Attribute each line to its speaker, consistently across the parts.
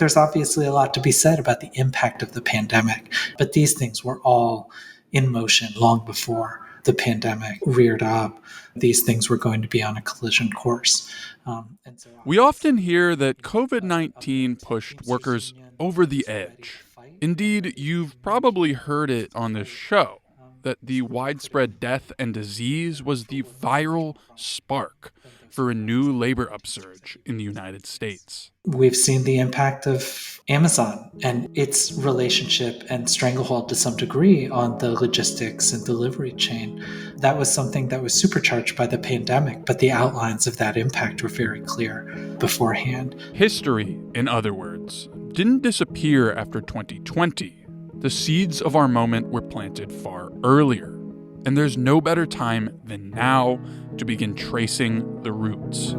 Speaker 1: there's obviously a lot to be said about the impact of the pandemic, but these things were all in motion long before the pandemic reared up. These things were going to be on a collision course.
Speaker 2: We often hear that COVID-19 pushed workers over the edge. Indeed, you've probably heard it on this show, that the widespread death and disease was the viral spark for a new labor upsurge in the United States.
Speaker 1: We've seen the impact of Amazon and its relationship and stranglehold to some degree on the logistics and delivery chain. That was something that was supercharged by the pandemic, but the outlines of that impact were very clear beforehand.
Speaker 2: History, in other words, didn't disappear after 2020. The seeds of our moment were planted far earlier. And there's no better time than now to begin tracing the roots.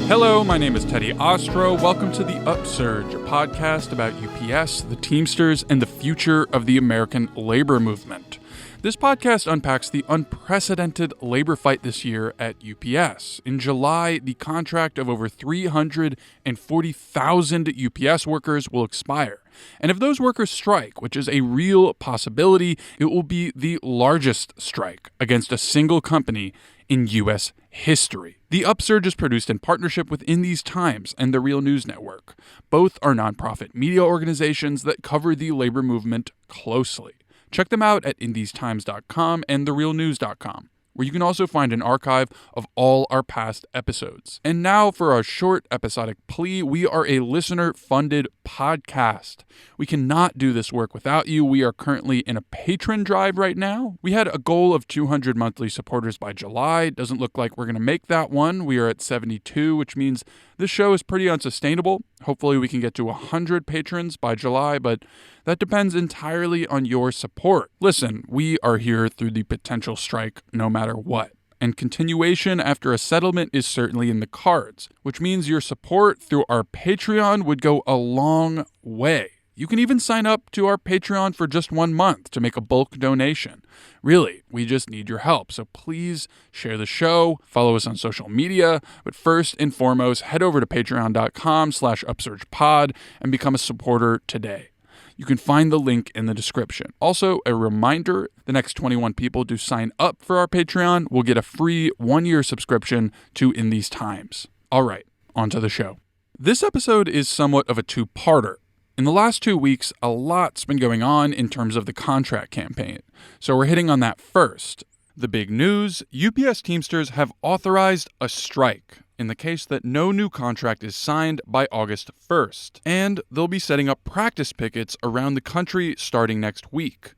Speaker 2: Hello, my name is Teddy Ostro. Welcome to the Upsurge, a podcast about UPS, the Teamsters, and the future of the American labor movement. This podcast unpacks the unprecedented labor fight this year at UPS. In July, the contract of over 340,000 UPS workers will expire. And if those workers strike, which is a real possibility, it will be the largest strike against a single company in U.S. history. The Upsurge is produced in partnership with In These Times and the Real News Network. Both are nonprofit media organizations that cover the labor movement closely. Check them out at InTheseTimes.com and TheRealNews.com, where you can also find an archive of all our past episodes. And now for our short episodic plea, we are a listener-funded podcast. We cannot do this work without you. We are currently in a patron drive right now. We had a goal of 200 monthly supporters by July. Doesn't look like we're going to make that one. We are at 72, which means this show is pretty unsustainable. Hopefully we can get to 100 patrons by July, but that depends entirely on your support. Listen, we are here through the potential strike no matter what. And continuation after a settlement is certainly in the cards, which means your support through our Patreon would go a long way. You can even sign up to our Patreon for just 1 month to make a bulk donation. Really, we just need your help. So please share the show, follow us on social media, but first and foremost, head over to patreon.com/upsurgepod and become a supporter today. You can find the link in the description. Also, a reminder, the next 21 people to sign up for our Patreon will get a free 1-year subscription to In These Times. All right, on to the show. This episode is somewhat of a two-parter. In the last 2 weeks, a lot's been going on in terms of the contract campaign, so we're hitting on that first. The big news, UPS Teamsters have authorized a strike in the case that no new contract is signed by August 1st, and they'll be setting up practice pickets around the country starting next week.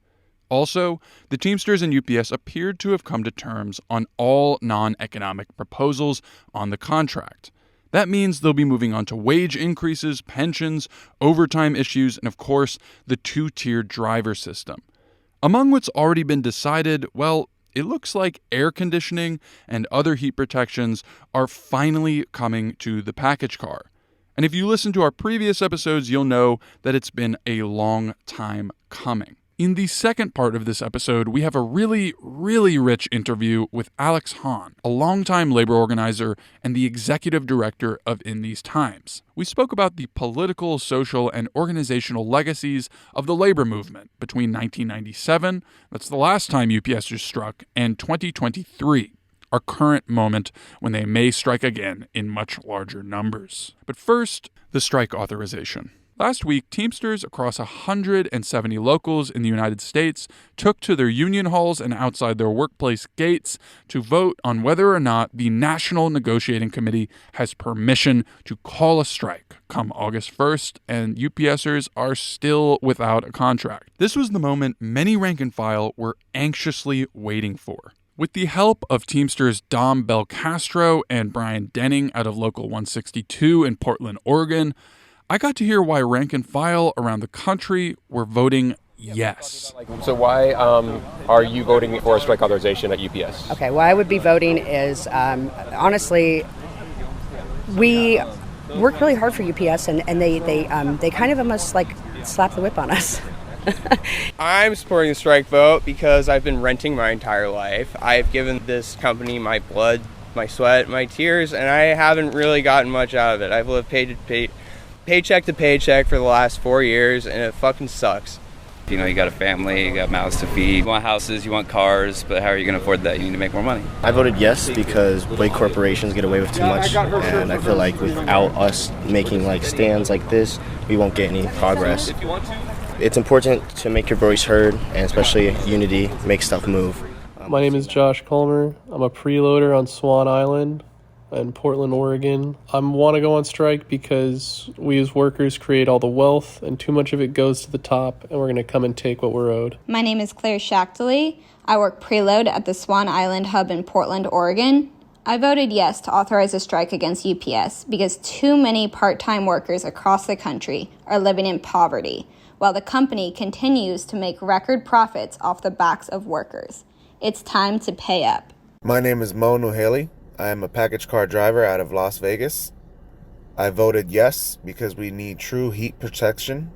Speaker 2: Also, the Teamsters and UPS appeared to have come to terms on all non-economic proposals on the contract. That means they'll be moving on to wage increases, pensions, overtime issues, and of course, the 2-tiered driver system. Among what's already been decided, well, it looks like air conditioning and other heat protections are finally coming to the package car. And if you listen to our previous episodes, you'll know that it's been a long time coming. In the second part of this episode, we have a really, really rich interview with Alex Hahn, a longtime labor organizer and the executive director of In These Times. We spoke about the political, social, and organizational legacies of the labor movement between 1997, that's the last time UPSers struck, and 2023, our current moment when they may strike again in much larger numbers. But first, the strike authorization. Last week, Teamsters across 170 locals in the United States took to their union halls and outside their workplace gates to vote on whether or not the National Negotiating Committee has permission to call a strike come August 1st, and UPSers are still without a contract. This was the moment many rank and file were anxiously waiting for. With the help of Teamsters Dom Belcastro and Brian Denning out of Local 162 in Portland, Oregon, I got to hear why rank and file around the country were voting yes.
Speaker 3: So why are you voting for a strike authorization at UPS?
Speaker 4: Okay, why I would be voting is, honestly, we work really hard for UPS, and they kind of almost like slap the whip on us.
Speaker 5: I'm supporting the strike vote because I've been renting my entire life. I've given this company my blood, my sweat, my tears, and I haven't really gotten much out of it. I've lived paycheck to paycheck for the last 4 years, and it fucking sucks.
Speaker 6: You know, you got a family, you got mouths to feed, you want houses, you want cars, but how are you going to afford that? You need to make more money.
Speaker 7: I voted yes because big corporations get away with too much, and I feel like without us making like stands like this, we won't get any progress. It's important to make your voice heard, and especially unity, make stuff move.
Speaker 8: My name is Josh Culmer. I'm a preloader on Swan Island in Portland, Oregon. I want to go on strike because we as workers create all the wealth and too much of it goes to the top, and we're going to come and take what we're owed.
Speaker 9: My name is Claire Shackley. I work preload at the Swan Island hub in Portland, Oregon. I voted yes to authorize a strike against UPS because too many part-time workers across the country are living in poverty, while the company continues to make record profits off the backs of workers. It's time to pay up.
Speaker 10: My name is Mo Nuhaley. I am a package car driver out of Las Vegas. I voted yes because we need true heat protection.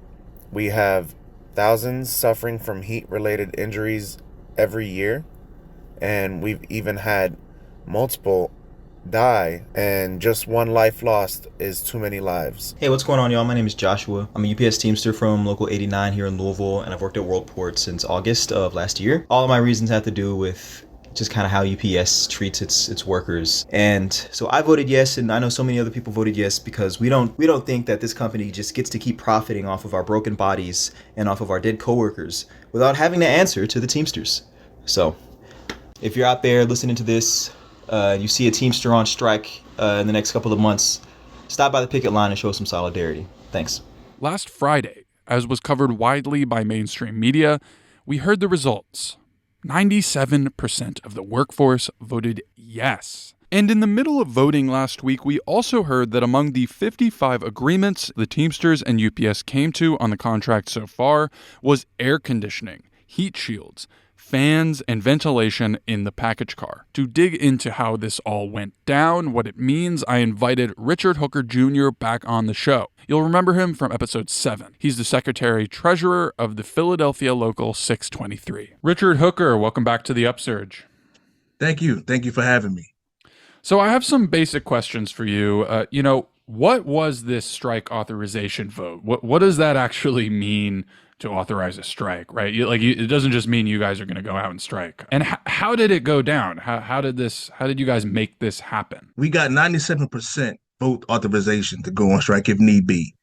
Speaker 10: We have thousands suffering from heat-related injuries every year, and we've even had multiple die, and just one life lost is too many lives.
Speaker 11: Hey, what's going on, y'all? My name is Joshua. I'm a UPS Teamster from Local 89 here in Louisville, and I've worked at Worldport since August of last year. All of my reasons have to do with just kind of how UPS treats its workers. And so I voted yes, and I know so many other people voted yes because we don't think that this company just gets to keep profiting off of our broken bodies and off of our dead coworkers without having to answer to the Teamsters. So if you're out there listening to this, you see a Teamster on strike in the next couple of months, stop by the picket line and show some solidarity. Thanks.
Speaker 2: Last Friday, as was covered widely by mainstream media, we heard the results. 97% of the workforce voted yes. And in the middle of voting last week, we also heard that among the 55 agreements the Teamsters and UPS came to on the contract so far was air conditioning, heat shields, fans, and ventilation in the package car. To dig into how this all went down, what it means, I invited Richard Hooker Jr. back on the show. You'll remember him from episode 7. He's the secretary-treasurer of the Philadelphia Local 623. Richard Hooker, welcome back to the Upsurge.
Speaker 12: Thank you. Thank you for having me.
Speaker 2: So I have some basic questions for you. What was this strike authorization vote? What does that actually mean to authorize a strike, right? It doesn't just mean you guys are going to go out and strike. And how did it go down? How did you guys make this happen?
Speaker 12: We got 97% vote authorization to go on strike if need be.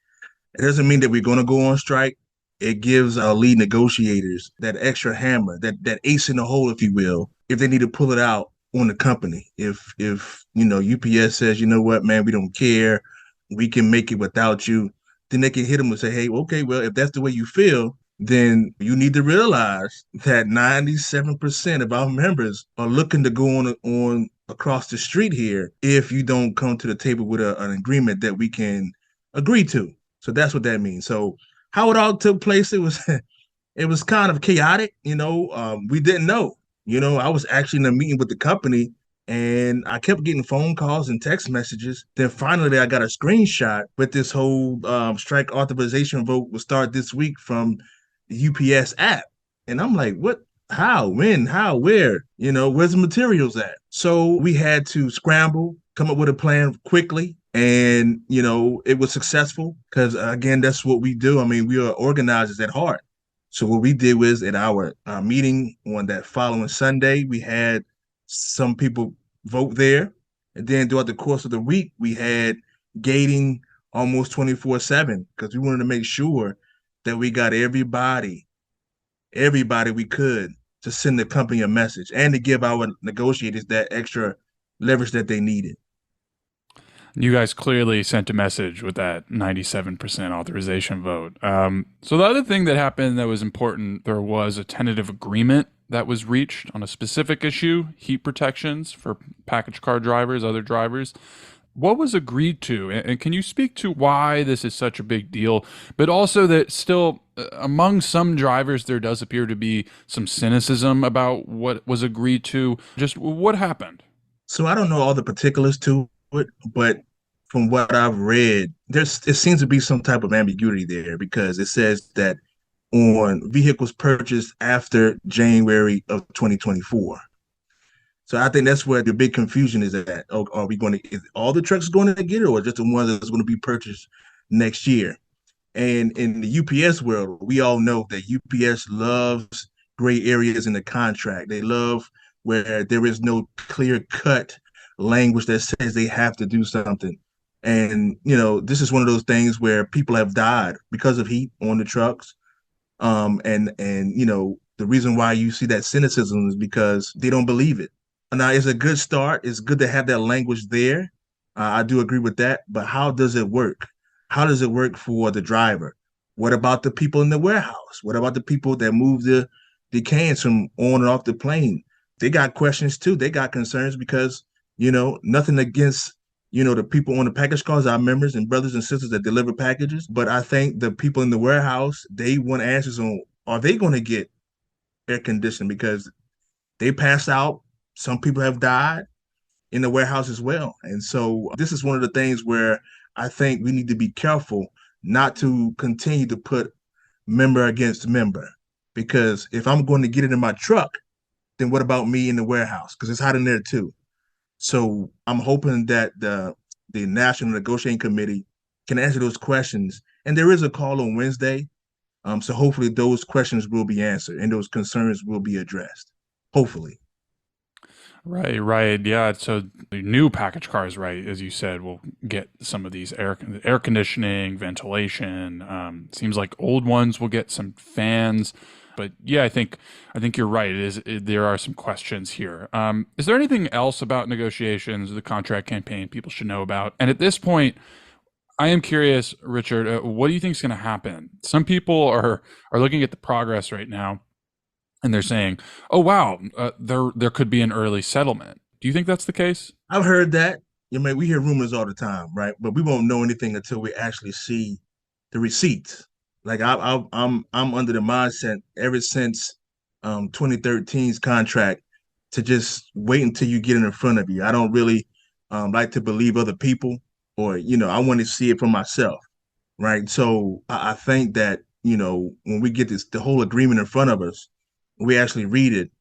Speaker 12: It doesn't mean that we're going to go on strike. It gives our lead negotiators that extra hammer, that ace in the hole, if you will, if they need to pull it out on the company. If UPS says, you know what, man, we don't care, we can make it without you, then they can hit them and say, hey, okay, well, if that's the way you feel, then you need to realize that 97% of our members are looking to go on across the street here if you don't come to the table with an agreement that we can agree to. So that's what that means. So how it all took place, it was kind of chaotic. We didn't know. I was actually in a meeting with the company, and I kept getting phone calls and text messages. Then finally, I got a screenshot with this whole strike authorization vote will start this week from the UPS app. And I'm like, what? How? When? How? Where? Where's the materials at? So we had to scramble, come up with a plan quickly. And, it was successful because, again, that's what we do. I mean, we are organizers at heart. So what we did was at our meeting on that following Sunday, we had some people vote there. And then throughout the course of the week, we had gating almost 24/7 because we wanted to make sure that we got everybody we could to send the company a message and to give our negotiators that extra leverage that they needed.
Speaker 2: You guys clearly sent a message with that 97% authorization vote. So the other thing that happened that was important, there was a tentative agreement that was reached on a specific issue, heat protections for package car drivers, other drivers. What was agreed to? And can you speak to why this is such a big deal, but also that still among some drivers, there does appear to be some cynicism about what was agreed to. Just what happened?
Speaker 12: So I don't know all the particulars to it, but from what I've read, it seems to be some type of ambiguity there because it says that on vehicles purchased after January of 2024. So I think that's where the big confusion is at. Are we going to, is all the trucks going to get it, or just the ones that's going to be purchased next year? And in the UPS world, we all know that UPS loves gray areas in the contract. They love where there is no clear cut language that says they have to do something. And, this is one of those things where people have died because of heat on the trucks. And the reason why you see that cynicism is because they don't believe it. Now, it's a good start. It's good to have that language there. I do agree with that. But how does it work? How does it work for the driver? What about the people in the warehouse? What about the people that move the cans from on and off the plane? They got questions too. They got concerns because, nothing against, the people on the package cars, our members and brothers and sisters that deliver packages. But I think the people in the warehouse, they want answers on, are they going to get air conditioning? Because they pass out. Some people have died in the warehouse as well. And so this is one of the things where I think we need to be careful not to continue to put member against member. Because if I'm going to get it in my truck, then what about me in the warehouse? Because it's hot in there too. So I'm hoping that the National Negotiating Committee can answer those questions. And there is a call on Wednesday. So hopefully those questions will be answered and those concerns will be addressed. Hopefully.
Speaker 2: Right. Yeah. So the new package cars, right, as you said, will get some of these air conditioning, ventilation. Seems like old ones will get some fans. But yeah, I think you're right. There are some questions here. Is there anything else about negotiations, the contract campaign, people should know about? And at this point, I am curious, Richard, what do you think is going to happen? Some people are looking at the progress right now, and they're saying, "Oh wow, there could be an early settlement." Do you think that's the case?
Speaker 12: I've heard that. We hear rumors all the time, right? But we won't know anything until we actually see the receipts. Like I'm under the mindset ever since 2013's contract to just wait until you get it in front of you. I don't really like to believe other people, or I want to see it for myself, right? So I think that when we get the whole agreement in front of us, we actually read it,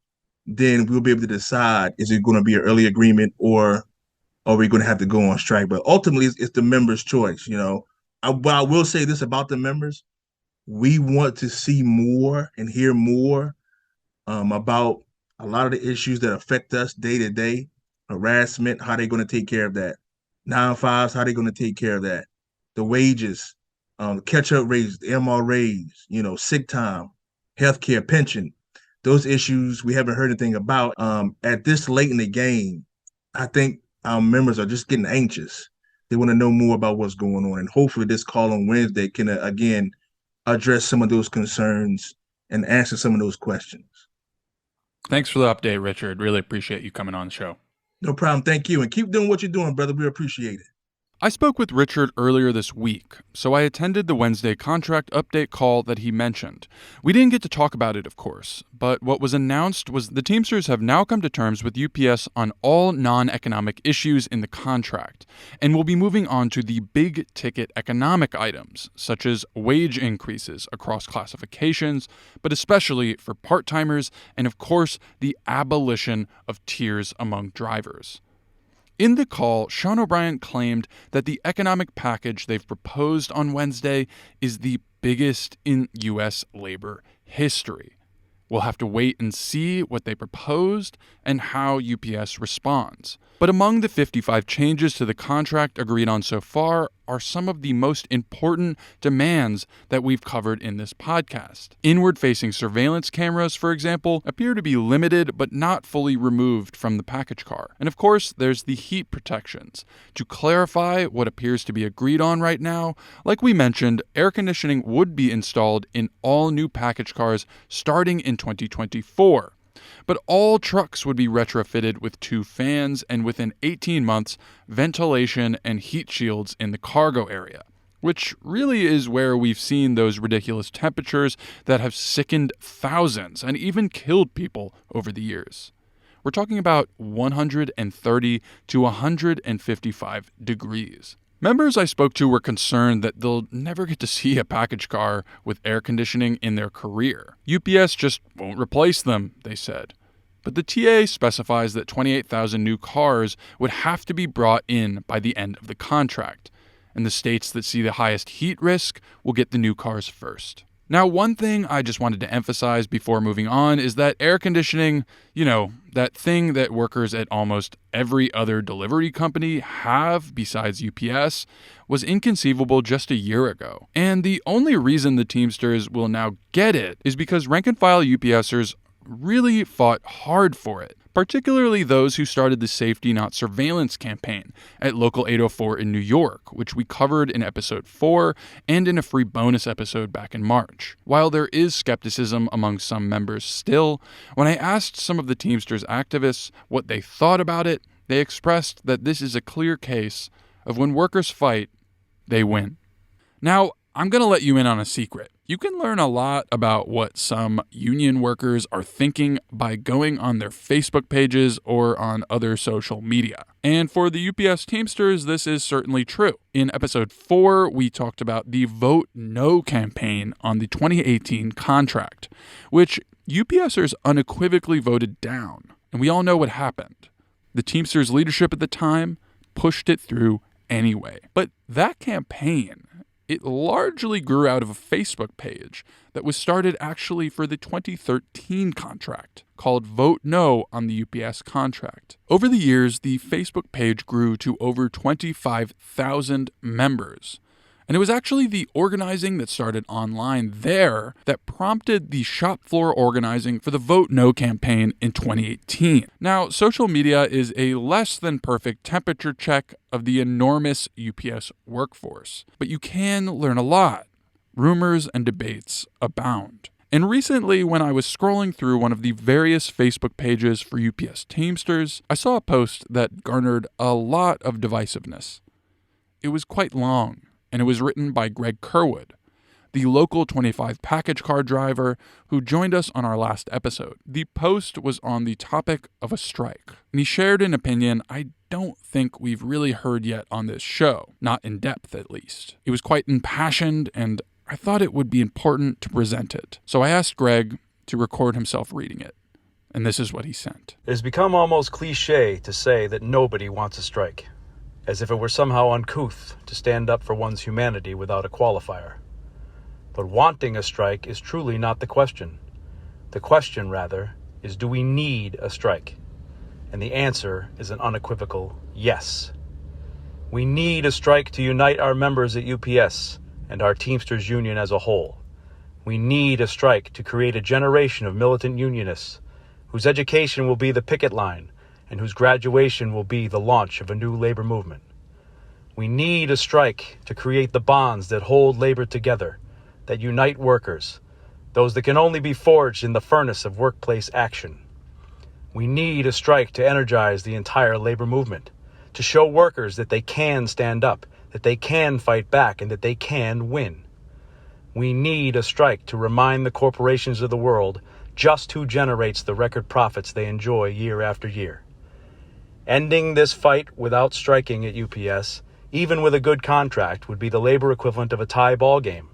Speaker 12: then we'll be able to decide, is it going to be an early agreement, or are we going to have to go on strike? But ultimately, it's the members' choice. But I will say this about the members: we want to see more and hear more about a lot of the issues that affect us day to day. Harassment, how they're going to take care of that. 9-5s, how they're going to take care of that. The wages, catch-up rates, the MRAs, sick time, healthcare, pension. Those issues we haven't heard anything about. At this late in the game, I think our members are just getting anxious. They want to know more about what's going on. And hopefully this call on Wednesday can, again, address some of those concerns and answer some of those questions.
Speaker 2: Thanks for the update, Richard. Really appreciate you coming on the show.
Speaker 12: No problem. Thank you. And keep doing what you're doing, brother. We appreciate it.
Speaker 2: I spoke with Richard earlier this week, so I attended the Wednesday contract update call that he mentioned. We didn't get to talk about it, of course, but what was announced was the Teamsters have now come to terms with UPS on all non-economic issues in the contract, and will be moving on to the big-ticket economic items, such as wage increases across classifications, but especially for part-timers, and of course, the abolition of tiers among drivers. In the call, Sean O'Brien claimed that the economic package they've proposed on Wednesday is the biggest in U.S. labor history. We'll have to wait and see what they proposed and how UPS responds. But among the 55 changes to the contract agreed on so far are some of the most important demands that we've covered in this podcast. Inward-facing surveillance cameras, for example, appear to be limited but not fully removed from the package car. And of course, there's the heat protections. To clarify what appears to be agreed on right now, like we mentioned, air conditioning would be installed in all new package cars starting in 2024. But all trucks would be retrofitted with 2 fans and within 18 months, ventilation and heat shields in the cargo area, which really is where we've seen those ridiculous temperatures that have sickened thousands and even killed people over the years. We're talking about 130 to 155 degrees. Members I spoke to were concerned that they'll never get to see a package car with air conditioning in their career. UPS just won't replace them, they said. But the TA specifies that 28,000 new cars would have to be brought in by the end of the contract, and the states that see the highest heat risk will get the new cars first. Now, one thing I just wanted to emphasize before moving on is that air conditioning, that thing that workers at almost every other delivery company have besides UPS, was inconceivable just a year ago. And the only reason the Teamsters will now get it is because rank-and-file UPSers really fought hard for it, particularly those who started the Safety Not Surveillance campaign at Local 804 in New York, which we covered in episode 4 and in a free bonus episode back in March. While there is skepticism among some members still, when I asked some of the Teamsters activists what they thought about it, they expressed that this is a clear case of when workers fight, they win. Now, I'm going to let you in on a secret. You can learn a lot about what some union workers are thinking by going on their Facebook pages or on other social media. And for the UPS Teamsters, this is certainly true. In episode 4, we talked about the Vote No campaign on the 2018 contract, which UPSers unequivocally voted down. And we all know what happened. The Teamsters leadership at the time pushed it through anyway. But that campaign, it largely grew out of a Facebook page that was started actually for the 2013 contract called Vote No on the UPS contract. Over the years, the Facebook page grew to over 25,000 members. And it was actually the organizing that started online there that prompted the shop floor organizing for the Vote No campaign in 2018. Now, social media is a less than perfect temperature check of the enormous UPS workforce, but you can learn a lot. Rumors and debates abound. And recently, when I was scrolling through one of the various Facebook pages for UPS Teamsters, I saw a post that garnered a lot of divisiveness. It was quite long, and it was written by Greg Kerwood, the local 25 package car driver who joined us on our last episode. The post was on the topic of a strike, and he shared an opinion I don't think we've really heard yet on this show, not in depth at least. It was quite impassioned, and I thought it would be important to present it. So I asked Greg to record himself reading it, and this is what he sent.
Speaker 13: It has become almost cliche to say that nobody wants a strike, as if it were somehow uncouth to stand up for one's humanity without a qualifier. But wanting a strike is truly not the question. The question, rather, is do we need a strike? And the answer is an unequivocal yes. We need a strike to unite our members at UPS and our Teamsters union as a whole. We need a strike to create a generation of militant unionists whose education will be the picket line and whose graduation will be the launch of a new labor movement. We need a strike to create the bonds that hold labor together, that unite workers, those that can only be forged in the furnace of workplace action. We need a strike to energize the entire labor movement, to show workers that they can stand up, that they can fight back, and that they can win. We need a strike to remind the corporations of the world just who generates the record profits they enjoy year after year. Ending this fight without striking at UPS, even with a good contract, would be the labor equivalent of a tie ball game.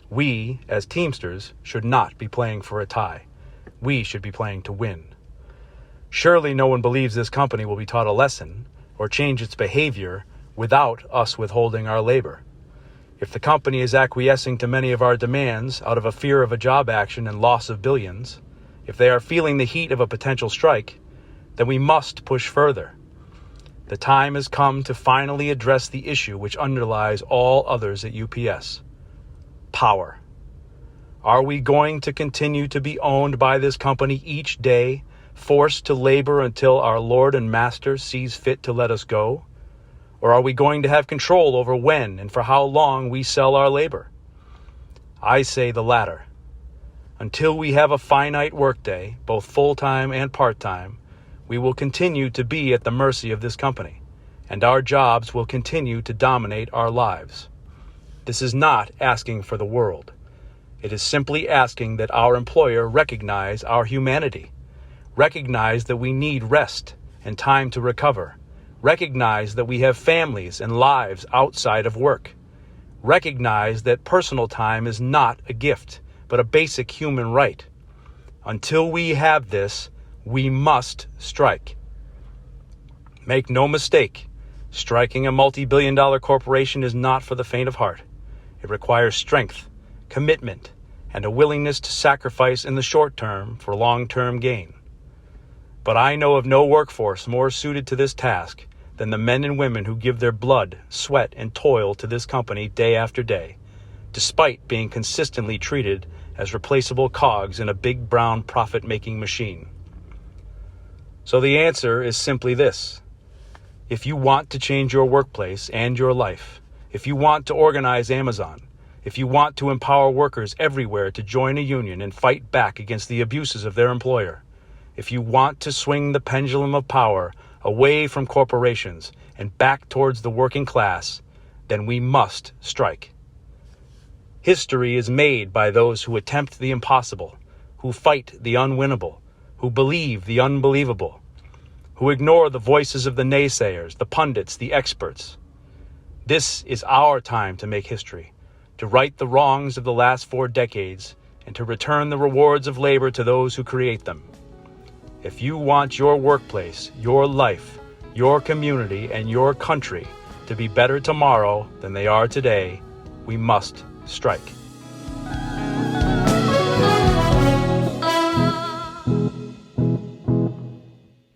Speaker 13: We, as Teamsters, should not be playing for a tie. We should be playing to win. Surely no one believes this company will be taught a lesson or change its behavior without us withholding our labor. If the company is acquiescing to many of our demands out of a fear of a job action and loss of billions, if they are feeling the heat of a potential strike, then we must push further. The time has come to finally address the issue which underlies all others at UPS: power. Are we going to continue to be owned by this company each day, forced to labor until our Lord and Master sees fit to let us go? Or are we going to have control over when and for how long we sell our labor? I say the latter. Until we have a finite workday, both full-time and part-time, we will continue to be at the mercy of this company, and our jobs will continue to dominate our lives. This is not asking for the world. It is simply asking that our employer recognize our humanity, recognize that we need rest and time to recover, recognize that we have families and lives outside of work, recognize that personal time is not a gift, but a basic human right. Until we have this, We must strike. Make no mistake, striking a multi-billion-dollar corporation is not for the faint of heart. It requires strength, commitment, and a willingness to sacrifice in the short term for long-term gain. But I know of no workforce more suited to this task than the men and women who give their blood, sweat, and toil to this company day after day, despite being consistently treated as replaceable cogs in a big brown profit-making machine. So the answer is simply this. If you want to change your workplace and your life, if you want to organize Amazon, if you want to empower workers everywhere to join a union and fight back against the abuses of their employer, if you want to swing the pendulum of power away from corporations and back towards the working class, then we must strike. History is made by those who attempt the impossible, who fight the unwinnable, who believe the unbelievable, who ignore the voices of the naysayers, the pundits, the experts. This is our time to make history, to right the wrongs of the last 4 decades, and to return the rewards of labor to those who create them. If you want your workplace, your life, your community, and your country to be better tomorrow than they are today, we must strike.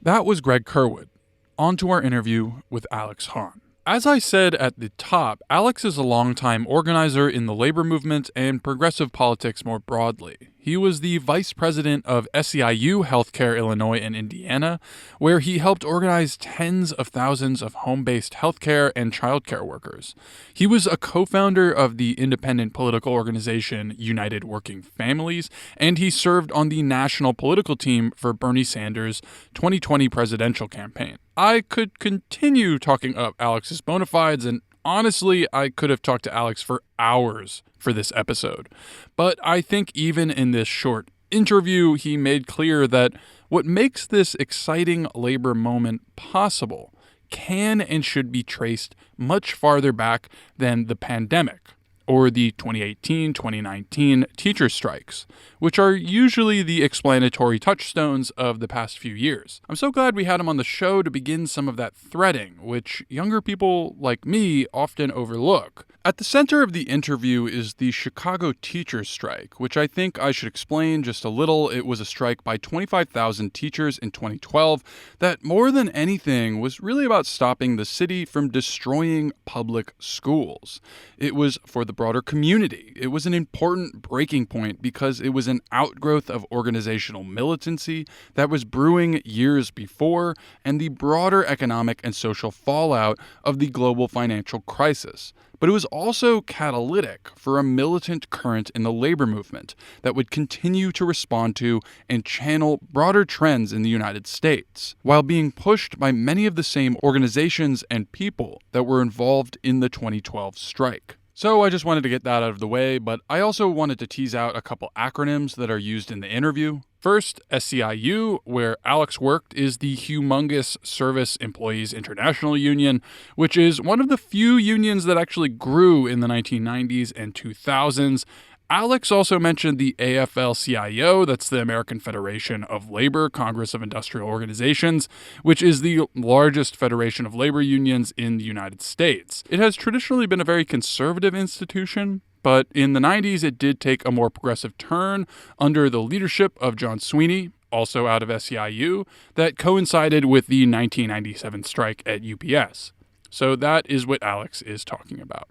Speaker 2: That was Greg Kerwood. On to our interview with Alex Hahn. As I said at the top, Alex is a longtime organizer in the labor movement and progressive politics more broadly. He was the vice president of SEIU Healthcare Illinois and Indiana, where he helped organize tens of thousands of home-based healthcare and childcare workers. He was a co-founder of the independent political organization United Working Families, and he served on the national political team for Bernie Sanders' 2020 presidential campaign. I could continue talking up Alex's bona fides, and honestly, I could have talked to Alex for hours for this episode. But I think even in this short interview, he made clear that what makes this exciting labor moment possible can and should be traced much farther back than the pandemic or the 2018-2019 teacher strikes, which are usually the explanatory touchstones of the past few years. I'm so glad we had him on the show to begin some of that threading, which younger people like me often overlook. At the center of the interview is the Chicago teachers strike, which I think I should explain just a little. It was a strike by 25,000 teachers in 2012 that more than anything was really about stopping the city from destroying public schools. It was for the broader community. It was an important breaking point because it was an outgrowth of organizational militancy that was brewing years before and the broader economic and social fallout of the global financial crisis. But it was also catalytic for a militant current in the labor movement that would continue to respond to and channel broader trends in the United States, while being pushed by many of the same organizations and people that were involved in the 2012 strike. So I just wanted to get that out of the way, but I also wanted to tease out a couple acronyms that are used in the interview. First, SEIU, where Alex worked, is the humongous Service Employees International Union, which is one of the few unions that actually grew in the 1990s and 2000s. Alex also mentioned the AFL-CIO, that's the American Federation of Labor, Congress of Industrial Organizations, which is the largest federation of labor unions in the United States. It has traditionally been a very conservative institution, but in the 90s it did take a more progressive turn under the leadership of John Sweeney, also out of SEIU, that coincided with the 1997 strike at UPS. So that is what Alex is talking about.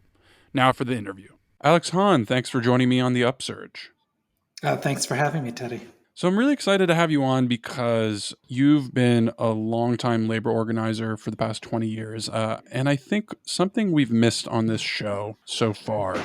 Speaker 2: Now for the interview. Alex Hahn, thanks for joining me on the Upsurge.
Speaker 1: Thanks for having me, Teddy.
Speaker 2: So I'm really excited to have you on because you've been a longtime labor organizer for the past 20 years. And I think something we've missed on this show so far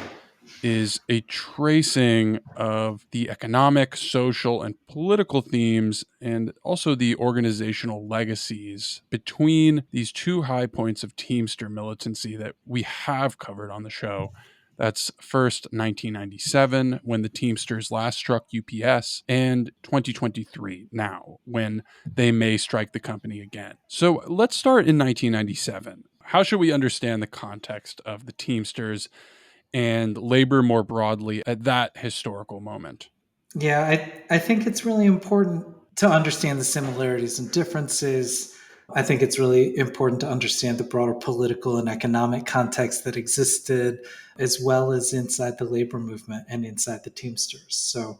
Speaker 2: is a tracing of the economic, social, and political themes, and also the organizational legacies between these two high points of Teamster militancy that we have covered on the show. That's first 1997, when the Teamsters last struck UPS, and 2023 now, when they may strike the company again. So let's start in 1997. How should we understand the context of the Teamsters and labor more broadly at that historical moment?
Speaker 1: Yeah, I think it's really important To understand the similarities and differences, I think it's really important to understand the broader political and economic context that existed, as well as inside the labor movement and inside the Teamsters. So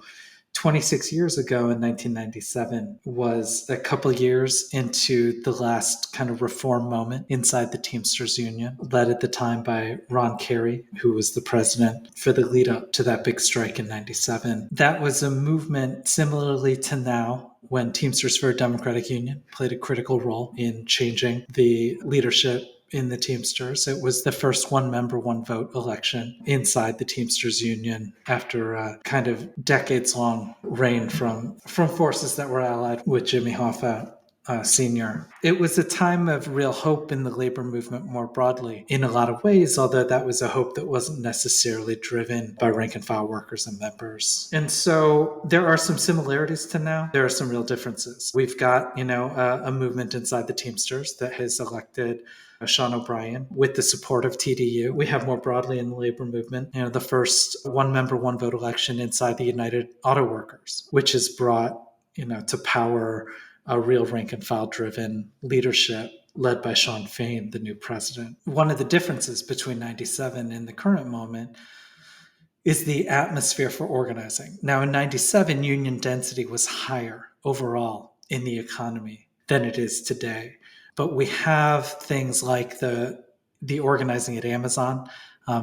Speaker 1: 26 years ago in 1997 was a couple years into the last kind of reform moment inside the Teamsters Union, led at the time by Ron Carey, who was the president for the lead up to that big strike in 97. That was a movement similarly to now, when Teamsters for a Democratic Union played a critical role in changing the leadership in the Teamsters. It was the first one member, one vote election inside the Teamsters Union after a kind of decades long reign from forces that were allied with Jimmy Hoffa Sr. It was a time of real hope in the labor movement more broadly in a lot of ways, although that was a hope that wasn't necessarily driven by rank and file workers and members. And so there are some similarities to now. There are some real differences. We've got, a movement inside the Teamsters that has elected Sean O'Brien with the support of TDU. We have more broadly in the labor movement, the first one member, one vote election inside the United Auto Workers, which has brought, to power a real rank and file driven leadership led by Sean Fain, the new president. One of the differences between 97 and the current moment is the atmosphere for organizing. Now, in 97, union density was higher overall in the economy than it is today. But we have things like the organizing at Amazon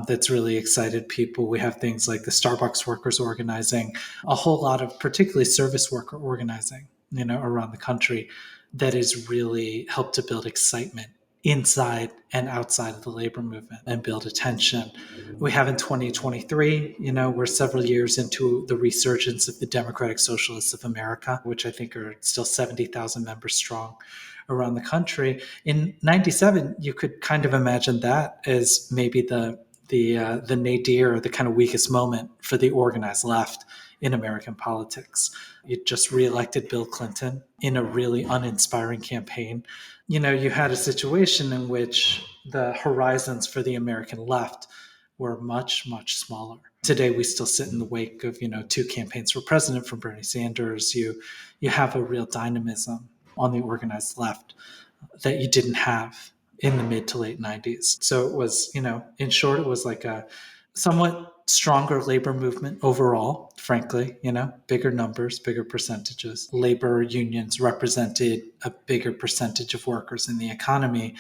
Speaker 1: that's really excited people. We have things like the Starbucks workers organizing, a whole lot of particularly service worker organizing, around the country that has really helped to build excitement inside and outside of the labor movement and build attention. We have in 2023, we're several years into the resurgence of the Democratic Socialists of America, which I think are still 70,000 members strong around the country. In 97, you could kind of imagine that as maybe the nadir, or the kind of weakest moment for the organized left in American politics. You just reelected Bill Clinton in a really uninspiring campaign. You had a situation in which the horizons for the American left were much, much smaller. Today, we still sit in the wake of, two campaigns for president from Bernie Sanders. You have a real dynamism on the organized left that you didn't have in the mid to late 90s. So it was, in short, it was like a somewhat stronger labor movement overall, frankly, bigger numbers, bigger percentages. Labor unions represented a bigger percentage of workers in the economy.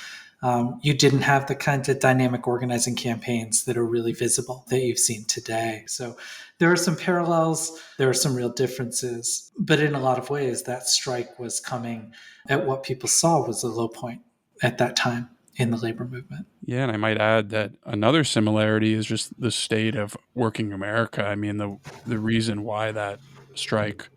Speaker 1: You didn't have the kind of dynamic organizing campaigns that are really visible that you've seen today. So there are some parallels, there are some real differences, but in a lot of ways, that strike was coming at what people saw was a low point at that time in the labor movement.
Speaker 2: Yeah, and I might add that another similarity is just the state of working America. I mean, the reason why that strike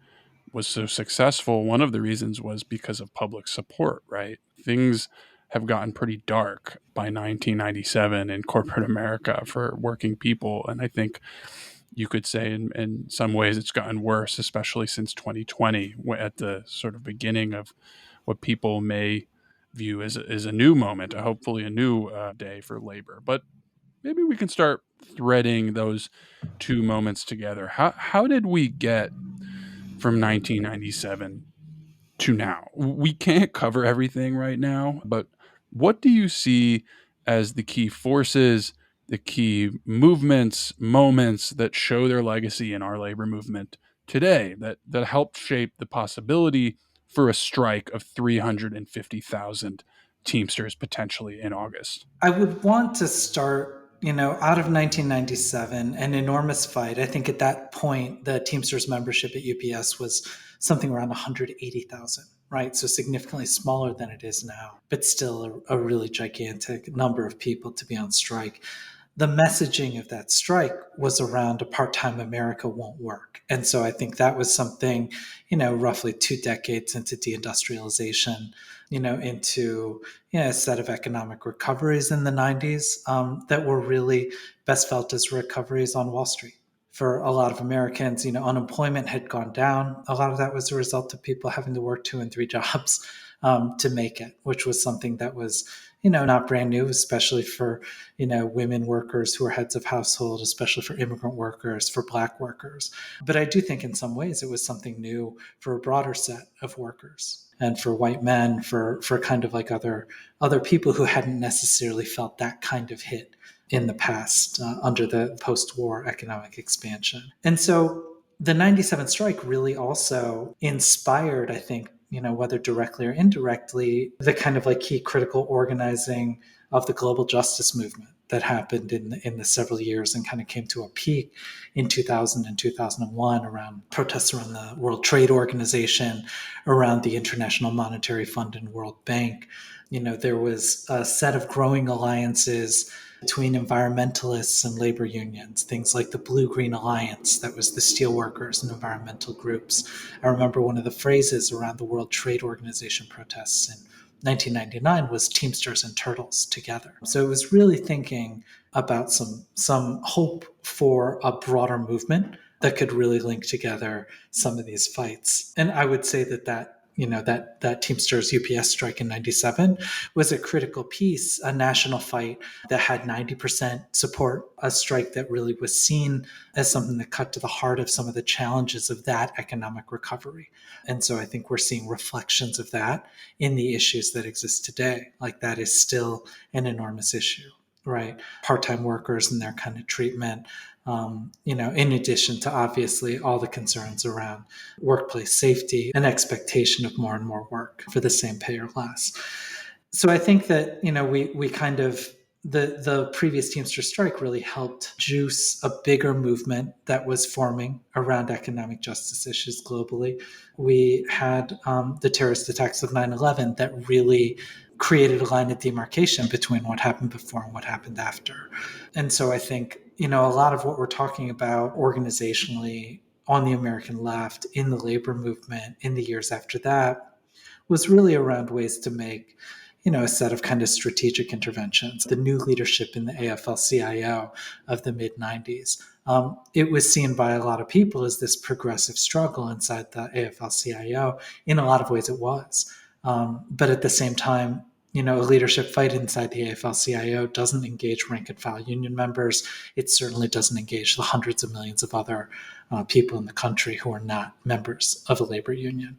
Speaker 2: was so successful, one of the reasons was because of public support, right? Things have gotten pretty dark by 1997 in corporate America for working people. And I think you could say in some ways it's gotten worse, especially since 2020, at the sort of beginning of what people may view as a new moment, hopefully a new day for labor. But maybe we can start threading those two moments together. How did we get from 1997 to now? We can't cover everything right now, but what do you see as the key forces, the key movements, moments that show their legacy in our labor movement today that helped shape the possibility for a strike of 350,000 Teamsters potentially in August?
Speaker 1: I would want to start, out of 1997, an enormous fight. I think at that point, the Teamsters membership at UPS was something around 180,000, right? So significantly smaller than it is now, but still a really gigantic number of people to be on strike. The messaging of that strike was around a part-time America won't work. And so I think that was something, roughly 2 decades into deindustrialization, into a set of economic recoveries in the 90s that were really best felt as recoveries on Wall Street. For a lot of Americans, unemployment had gone down. A lot of that was a result of people having to work 2 and 3 jobs to make it, which was something that was, not brand new, especially for, women workers who are heads of household, especially for immigrant workers, for Black workers. But I do think in some ways it was something new for a broader set of workers and for white men, for kind of like other people who hadn't necessarily felt that kind of hit in the past under the post-war economic expansion. And so the 97 strike really also inspired, I think, whether directly or indirectly, the kind of like key critical organizing of the global justice movement that happened in the several years and kind of came to a peak in 2000 and 2001 around protests around the World Trade Organization, around the International Monetary Fund and World Bank. There was a set of growing alliances between environmentalists and labor unions, things like the Blue-Green Alliance, that was the steelworkers and environmental groups. I remember one of the phrases around the World Trade Organization protests in 1999 was Teamsters and Turtles together. So it was really thinking about some hope for a broader movement that could really link together some of these fights. And I would say that Teamsters UPS strike in 97 was a critical piece, a national fight that had 90% support, a strike that really was seen as something that cut to the heart of some of the challenges of that economic recovery. And so I think we're seeing reflections of that in the issues that exist today. Like that is still an enormous issue, right? Part-time workers and their kind of treatment, in addition to obviously all the concerns around workplace safety and expectation of more and more work for the same pay or less. So I think that, we kind of, the previous Teamster strike really helped juice a bigger movement that was forming around economic justice issues globally. We had the terrorist attacks of 9/11 that really created a line of demarcation between what happened before and what happened after. And so I think, a lot of what we're talking about organizationally on the American left, in the labor movement, in the years after that, was really around ways to make, a set of kind of strategic interventions. The new leadership in the AFL-CIO of the mid-90s, it was seen by a lot of people as this progressive struggle inside the AFL-CIO. In a lot of ways it was. But at the same time, a leadership fight inside the AFL-CIO doesn't engage rank and file union members. It certainly doesn't engage the hundreds of millions of other people in the country who are not members of a labor union.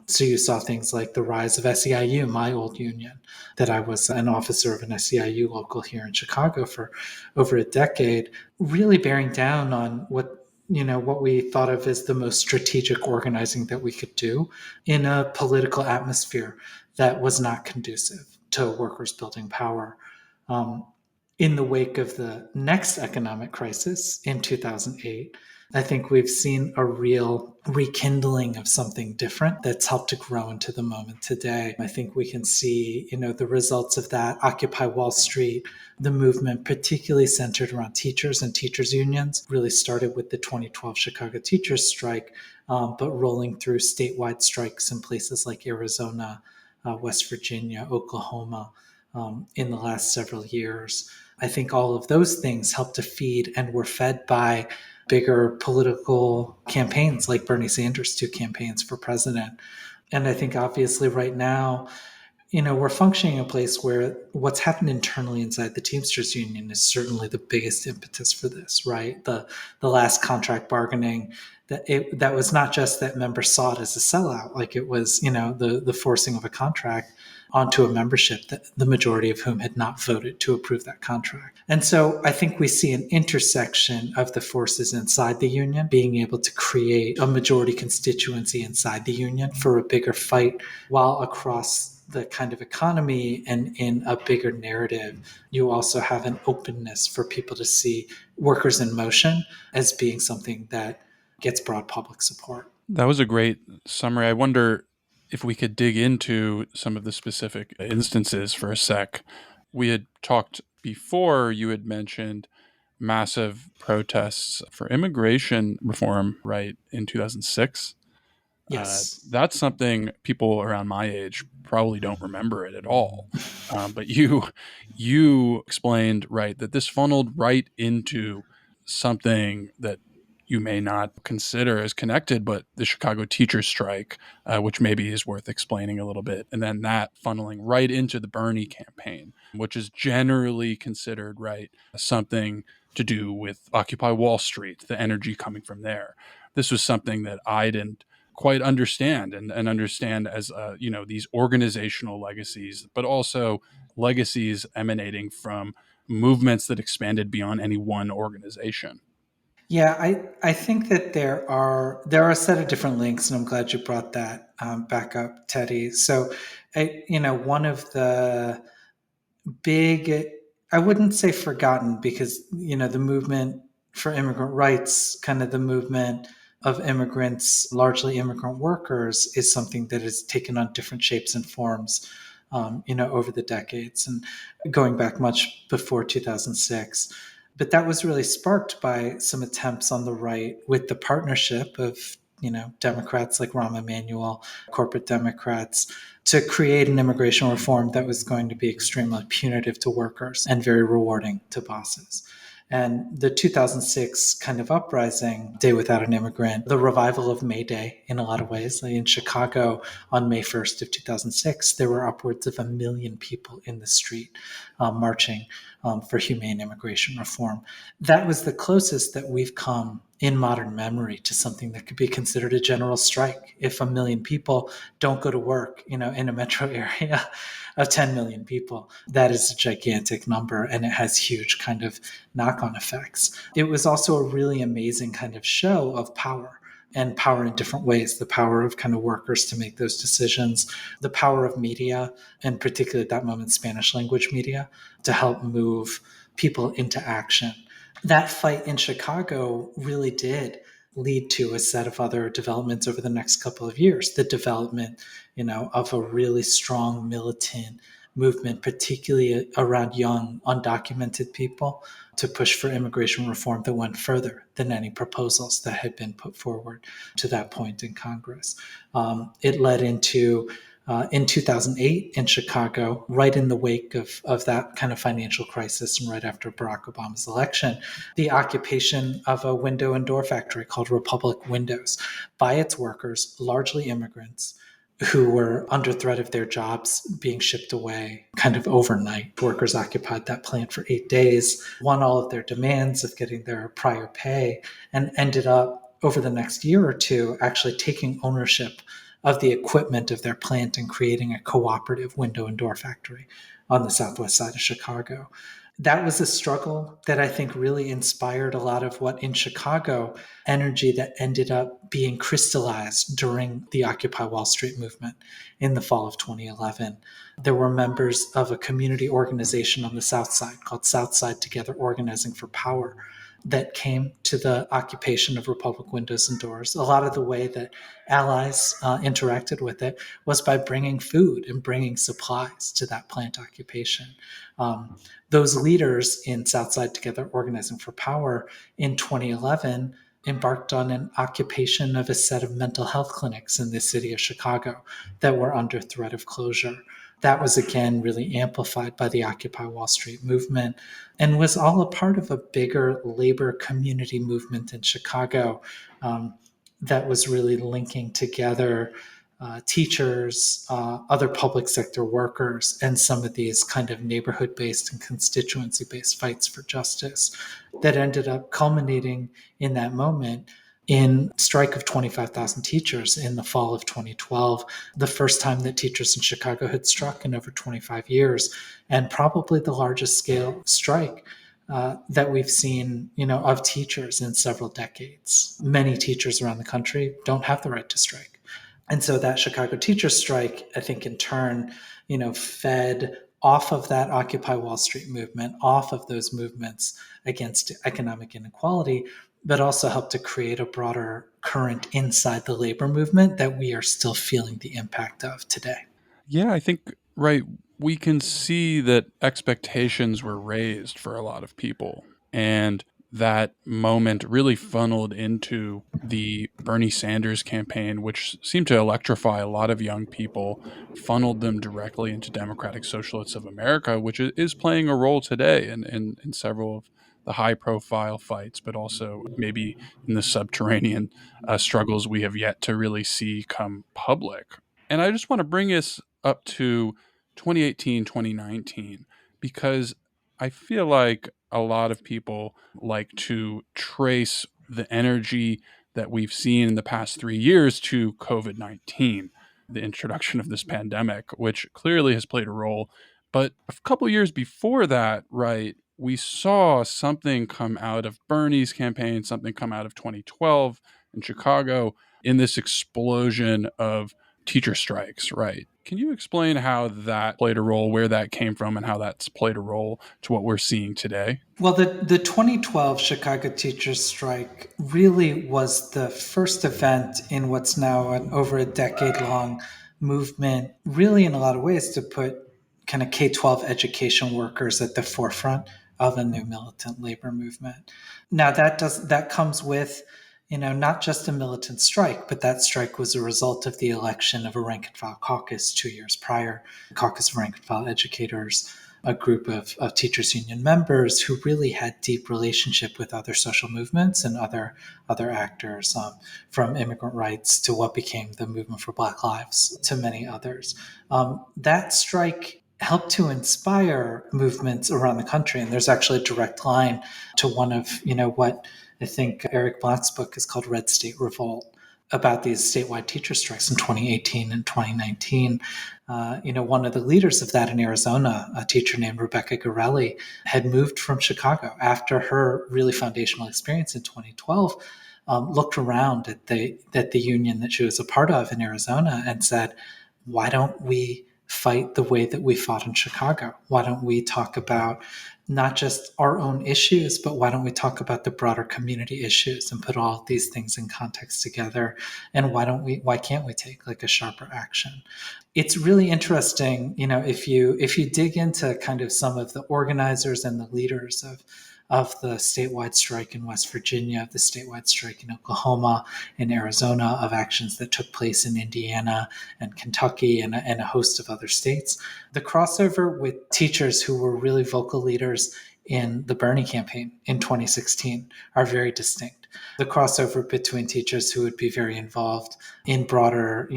Speaker 1: So you saw things like the rise of SEIU, my old union, that I was an officer of an SEIU local here in Chicago for over a decade, really bearing down on what we thought of as the most strategic organizing that we could do in a political atmosphere that was not conducive to workers building power. In the wake of the next economic crisis in 2008, I think we've seen a real rekindling of something different that's helped to grow into the moment today. I think we can see, the results of that. Occupy Wall Street, the movement particularly centered around teachers and teachers unions, really started with the 2012 Chicago teachers strike, but rolling through statewide strikes in places like Arizona, West Virginia, Oklahoma, in the last several years. I think all of those things helped to feed and were fed by bigger political campaigns like Bernie Sanders' 2 campaigns for president. And I think obviously right now, we're functioning in a place where what's happened internally inside the Teamsters Union is certainly the biggest impetus for this, right? The last contract bargaining, that was not just that members saw it as a sellout, like it was, the forcing of a contract onto a membership that the majority of whom had not voted to approve that contract. And so I think we see an intersection of the forces inside the union being able to create a majority constituency inside the union for a bigger fight, while across the kind of economy and in a bigger narrative, you also have an openness for people to see workers in motion as being something that gets broad public support.
Speaker 2: That was a great summary. I wonder if we could dig into some of the specific instances for a sec. We had talked before, you had mentioned massive protests for immigration reform, right, in 2006.
Speaker 1: Yes.
Speaker 2: That's something people around my age probably don't remember it at all. But you explained, right, that this funneled right into something that you may not consider as connected, but the Chicago teachers strike, which maybe is worth explaining a little bit. And then that funneling right into the Bernie campaign, which is generally considered, right, something to do with Occupy Wall Street, the energy coming from there. This was something that I didn't quite understand and understand as, these organizational legacies, but also legacies emanating from movements that expanded beyond any one organization.
Speaker 1: Yeah, I think that there are a set of different links, and I'm glad you brought that back up, Teddy. So, one of the big, I wouldn't say forgotten, because the movement for immigrant rights, kind of the movement of immigrants, largely immigrant workers, is something that has taken on different shapes and forms over the decades and going back much before 2006. But that was really sparked by some attempts on the right with the partnership of Democrats like Rahm Emanuel, corporate Democrats, to create an immigration reform that was going to be extremely punitive to workers and very rewarding to bosses. And the 2006 kind of uprising, Day Without an Immigrant, the revival of May Day in a lot of ways. Like in Chicago on May 1st of 2006, there were upwards of 1 million people in the street marching for humane immigration reform. That was the closest that we've come in modern memory to something that could be considered a general strike. If 1 million people don't go to work, in a metro area of 10 million people, that is a gigantic number, and it has huge kind of knock-on effects. It was also a really amazing kind of show of power, and power in different ways. The power of kind of workers to make those decisions, the power of media, and particularly at that moment, Spanish language media, to help move people into action. That fight in Chicago really did lead to a set of other developments over the next couple of years. The development, of a really strong militant movement, particularly around young, undocumented people, to push for immigration reform that went further than any proposals that had been put forward to that point in Congress. It led into in 2008 in Chicago, right in the wake of that kind of financial crisis and right after Barack Obama's election, the occupation of a window and door factory called Republic Windows by its workers, largely immigrants, who were under threat of their jobs being shipped away kind of overnight. Workers occupied that plant for 8 days, won all of their demands of getting their prior pay, and ended up over the next year or two actually taking ownership of the equipment of their plant and creating a cooperative window and door factory on the southwest side of Chicago. That was a struggle that I think really inspired a lot of what in Chicago, energy that ended up being crystallized during the Occupy Wall Street movement in the fall of 2011. There were members of a community organization on the South Side called Southside Together Organizing for Power that came to the occupation of Republic Windows and Doors. A lot of the way that allies interacted with it was by bringing food and bringing supplies to that plant occupation. Those leaders in Southside Together Organizing for Power in 2011 embarked on an occupation of a set of mental health clinics in the city of Chicago that were under threat of closure. That was, again, really amplified by the Occupy Wall Street movement and was all a part of a bigger labor community movement in Chicago that was really linking together teachers, other public sector workers, and some of these kind of neighborhood-based and constituency-based fights for justice that ended up culminating in that moment in strike of 25,000 teachers in the fall of 2012, the first time that teachers in Chicago had struck in over 25 years, and probably the largest scale strike that we've seen, of teachers in several decades. Many teachers around the country don't have the right to strike. And so that Chicago teachers strike, I think in turn, fed off of that Occupy Wall Street movement, off of those movements against economic inequality, but also helped to create a broader current inside the labor movement that we are still feeling the impact of today.
Speaker 2: Yeah, I think, right, we can see that expectations were raised for a lot of people. And that moment really funneled into the Bernie Sanders campaign, which seemed to electrify a lot of young people, funneled them directly into Democratic Socialists of America, which is playing a role today in several of the high profile fights, but also maybe in the subterranean struggles we have yet to really see come public. And I just want to bring us up to 2018, 2019, because I feel like a lot of people like to trace the energy that we've seen in the past 3 years to COVID-19, the introduction of this pandemic, which clearly has played a role. But a couple years before that, right, we saw something come out of Bernie's campaign, something come out of 2012 in Chicago, in this explosion of teacher strikes, right? Can you explain how that played a role, where that came from, and how that's played a role to what we're seeing today?
Speaker 1: Well, the 2012 Chicago teachers strike really was the first event in what's now an over a decade long movement, really in a lot of ways to put kind of K-12 education workers at the forefront of a new militant labor movement. Now that comes with, not just a militant strike, but that strike was a result of the election of a rank and file caucus 2 years prior, caucus of rank and file educators, a group of teachers union members who really had deep relationship with other social movements and other actors, from immigrant rights to what became the movement for Black Lives to many others. That strike helped to inspire movements around the country. And there's actually a direct line to one of, what I think Eric Black's book is called Red State Revolt, about these statewide teacher strikes in 2018 and 2019. One of the leaders of that in Arizona, a teacher named Rebecca Garelli, had moved from Chicago after her really foundational experience in 2012, looked around at the union that she was a part of in Arizona and said, why don't we fight the way that we fought in Chicago? Why don't we talk about not just our own issues, but why don't we talk about the broader community issues and put all of these things in context together? And why can't we take like a sharper action? It's really interesting, if you dig into kind of some of the organizers and the leaders of the statewide strike in West Virginia, of the statewide strike in Oklahoma, in Arizona, of actions that took place in Indiana and Kentucky and a host of other states. The crossover with teachers who were really vocal leaders in the Bernie campaign in 2016 are very distinct. The crossover between teachers who would be very involved in broader,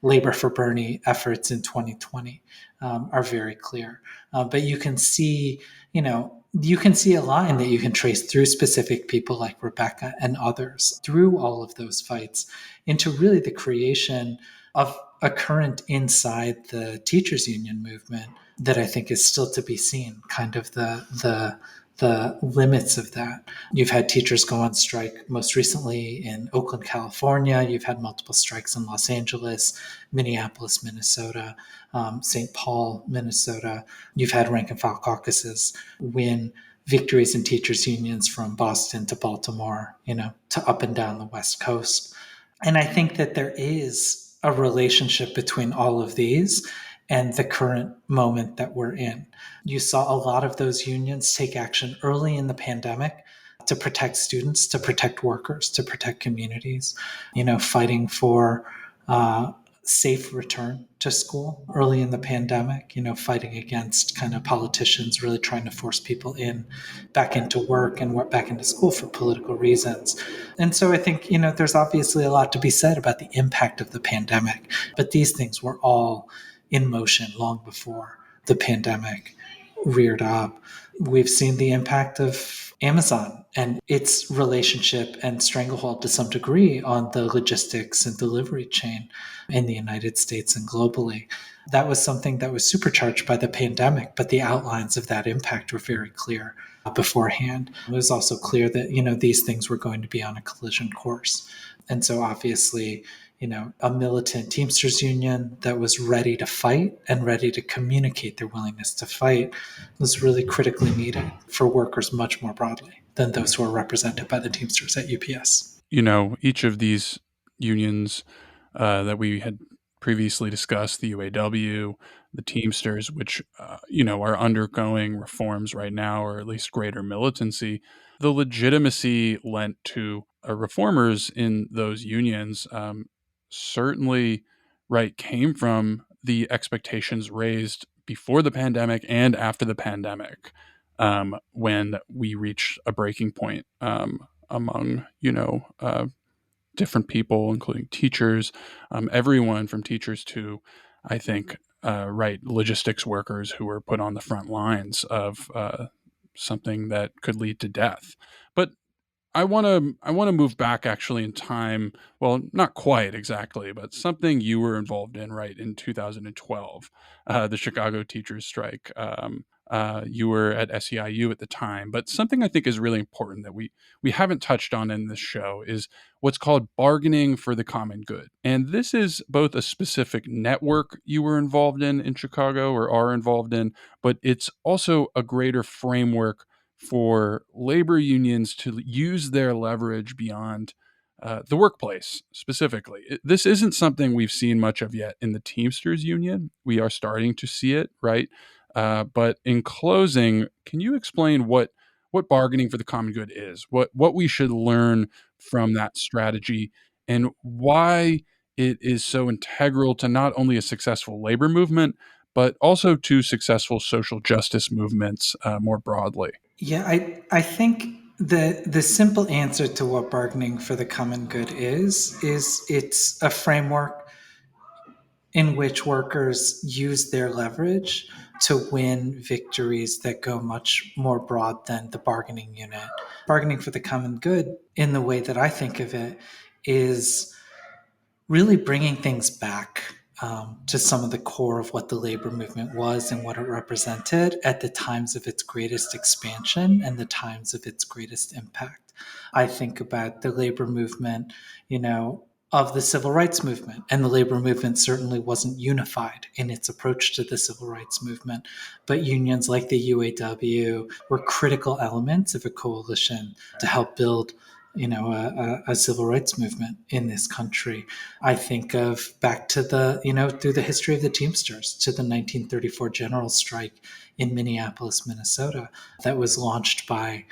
Speaker 1: labor for Bernie efforts in 2020 are very clear. But you can see, a line that you can trace through specific people like Rebecca and others through all of those fights into really the creation of a current inside the teachers union movement that I think is still to be seen, kind of the limits of that. You've had teachers go on strike most recently in Oakland, California. You've had multiple strikes in Los Angeles, Minneapolis, Minnesota, St. Paul, Minnesota. You've had rank and file caucuses win victories in teachers unions from Boston to Baltimore, to up and down the West Coast. And I think that there is a relationship between all of these and the current moment that we're in. You saw a lot of those unions take action early in the pandemic to protect students, to protect workers, to protect communities, fighting for safe return to school early in the pandemic, fighting against kind of politicians really trying to force people back into work and back into school for political reasons. And so I think, there's obviously a lot to be said about the impact of the pandemic, but these things were all in motion long before the pandemic reared up. We've seen the impact of Amazon and its relationship and stranglehold to some degree on the logistics and delivery chain in the United States and globally. That was something that was supercharged by the pandemic, but the outlines of that impact were very clear beforehand. It was also clear that, these things were going to be on a collision course. And so obviously, a militant Teamsters union that was ready to fight and ready to communicate their willingness to fight was really critically needed for workers much more broadly than those who are represented by the Teamsters at UPS.
Speaker 2: Each of these unions that we had previously discussed, the UAW, the Teamsters, which, are undergoing reforms right now, or at least greater militancy, the legitimacy lent to reformers in those unions certainly, right, came from the expectations raised before the pandemic and after the pandemic. when we reached a breaking point among, different people, including teachers, everyone from teachers to, I think, logistics workers who were put on the front lines of something that could lead to death. But I want to move back actually in time. Well, not quite exactly, but something you were involved in right in 2012, the Chicago teachers strike. You were at SEIU at the time, but something I think is really important that we haven't touched on in this show is what's called bargaining for the common good. And this is both a specific network you were involved in Chicago or are involved in, but it's also a greater framework for labor unions to use their leverage beyond the workplace specifically. This isn't something we've seen much of yet in the Teamsters union. We are starting to see it, right? But in closing, can you explain what bargaining for the common good is? What we should learn from that strategy, and why it is so integral to not only a successful labor movement, but also to successful social justice movements more broadly?
Speaker 1: Yeah, I think the simple answer to what bargaining for the common good is it's a framework in which workers use their leverage to win victories that go much more broad than the bargaining unit. Bargaining for the common good, in the way that I think of it, is really bringing things back to some of the core of what the labor movement was and what it represented at the times of its greatest expansion and the times of its greatest impact. I think about the labor movement, of the civil rights movement. And the labor movement certainly wasn't unified in its approach to the civil rights movement. But unions like the UAW were critical elements of a coalition to help build a civil rights movement in this country. I think of back to through the history of the Teamsters, to the 1934 general strike in Minneapolis, Minnesota, that was launched by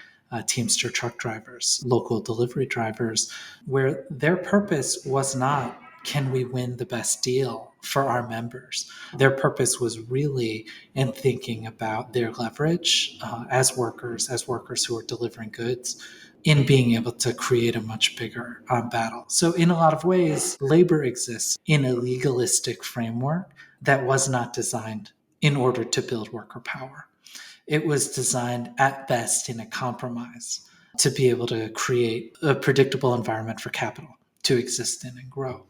Speaker 1: Teamster truck drivers, local delivery drivers, where their purpose was not, can we win the best deal for our members? Their purpose was really in thinking about their leverage as workers who are delivering goods, in being able to create a much bigger battle. So in a lot of ways, labor exists in a legalistic framework that was not designed in order to build worker power. It was designed at best in a compromise to be able to create a predictable environment for capital to exist in and grow.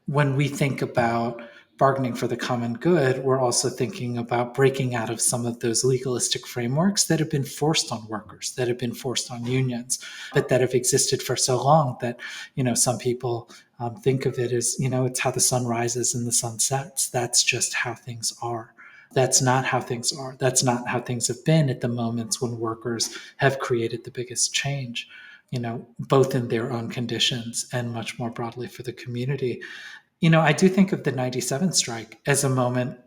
Speaker 1: When we think about bargaining for the common good, we're also thinking about breaking out of some of those legalistic frameworks that have been forced on workers, that have been forced on unions, but that have existed for so long that, some people think of it as, it's how the sun rises and the sun sets. That's just how things are. That's not how things are. That's not how things have been at the moments when workers have created the biggest change, both in their own conditions and much more broadly for the community. I do think of the 97 strike as a moment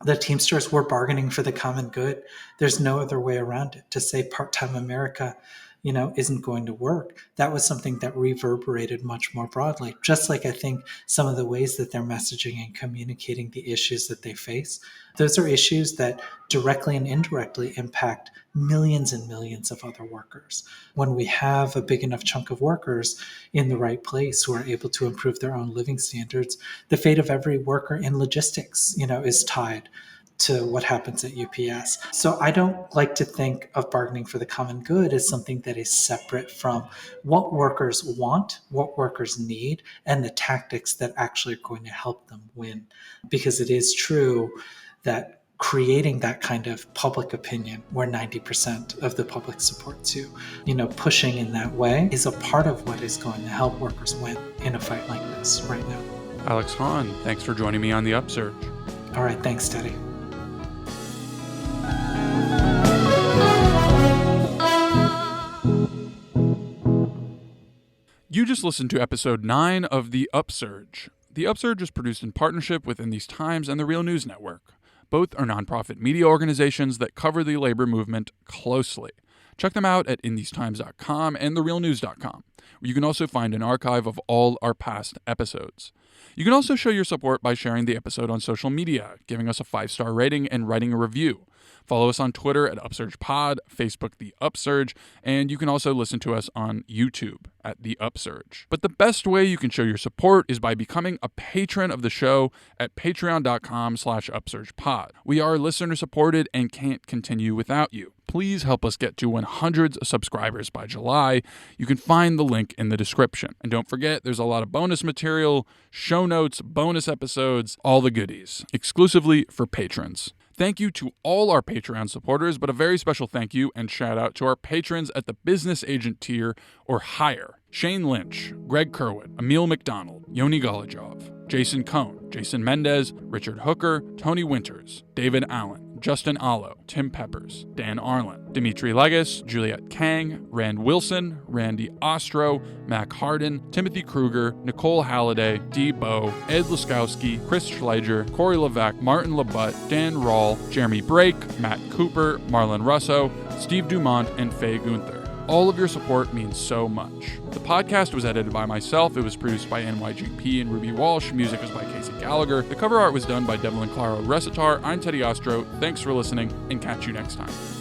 Speaker 1: the Teamsters were bargaining for the common good. There's no other way around it. To say part-time America, isn't going to work. That was something that reverberated much more broadly, just like I think some of the ways that they're messaging and communicating the issues that they face. Those are issues that directly and indirectly impact millions and millions of other workers. When we have a big enough chunk of workers in the right place who are able to improve their own living standards, the fate of every worker in logistics, is tied to what happens at UPS. So I don't like to think of bargaining for the common good as something that is separate from what workers want, what workers need, and the tactics that actually are going to help them win. Because it is true that creating that kind of public opinion where 90% of the public supports you, pushing in that way is a part of what is going to help workers win in a fight like this right now.
Speaker 2: Alex Hahn, thanks for joining me on the Upsurge.
Speaker 1: All right, thanks, Teddy.
Speaker 2: You just listened to episode 9 of The Upsurge. The Upsurge is produced in partnership with In These Times and the Real News Network. Both are nonprofit media organizations that cover the labor movement closely. Check them out at inthesetimes.com and therealnews.com, where you can also find an archive of all our past episodes. You can also show your support by sharing the episode on social media, giving us a 5-star rating, and writing a review. Follow us on Twitter at Upsurge Pod, Facebook The Upsurge, and you can also listen to us on YouTube at The Upsurge. But the best way you can show your support is by becoming a patron of the show at patreon.com/UpsurgePod. We are listener supported and can't continue without you. Please help us get to 100 subscribers by July. You can find the link in the description. And don't forget, there's a lot of bonus material, show notes, bonus episodes, all the goodies, exclusively for patrons. Thank you to all our Patreon supporters, but a very special thank you and shout out to our patrons at the business agent tier or higher. Shane Lynch, Greg Kerwood, Emil McDonald, Yoni Golajov, Jason Cohn, Jason Mendez, Richard Hooker, Tony Winters, David Allen, Justin Allo, Tim Peppers, Dan Arlen, Dimitri Legis, Juliet Kang, Rand Wilson, Randy Ostro, Mac Harden, Timothy Kruger, Nicole Halliday, Dee Bow, Ed Laskowski, Chris Schleiger, Corey Levesque, Martin Labutte, Dan Rawl, Jeremy Brake, Matt Cooper, Marlon Russo, Steve Dumont, and Faye Gunther. All of your support means so much. The podcast was edited by myself. It was produced by NYGP and Ruby Walsh. Music was by Casey Gallagher. The cover art was done by Devlin Claro Recitar. I'm Teddy Ostro. Thanks for listening, and catch you next time.